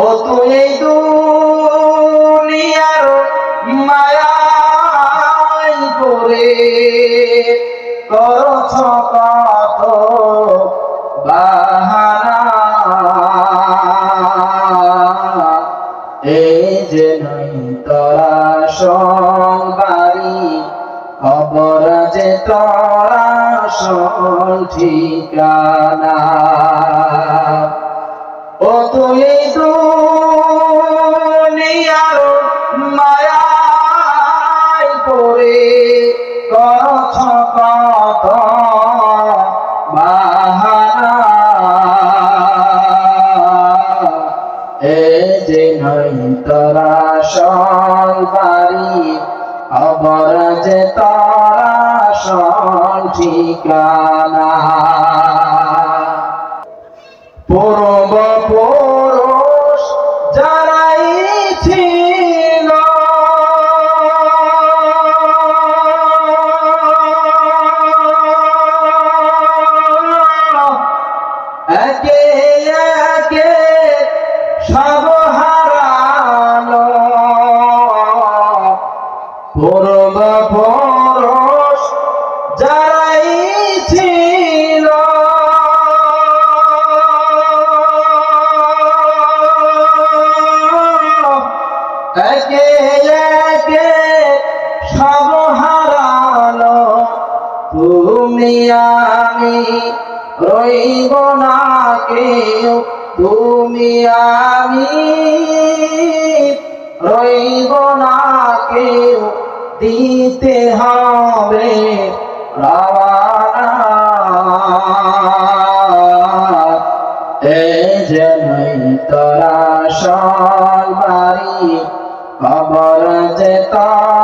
ও তুই এই দুনিয়ার মায়ায় পড়ে করছ কত বাহানা, এই যে নই তোরা সংবারি, খবর যে তোরা সল ঠিকানা। ও তুই দুনিয়ার মায়ায় পড়ে করছ কত বাহানা, এই যে নই তোরা সংবারি, খবর যে তোরা সল ঠিকানা। পূর্বপুরুষ যারাই ছিল একে একে সব হারালো, পূর্বপুরুষ যারাই ছিল একে একে সব হারালো, তুমি আমি রইব না কেউ, তুমি আমি রইব না কেউ, দিতে হবে রওয়ানা, এই যে নই তোরা সংবারি, খবর যে তোরা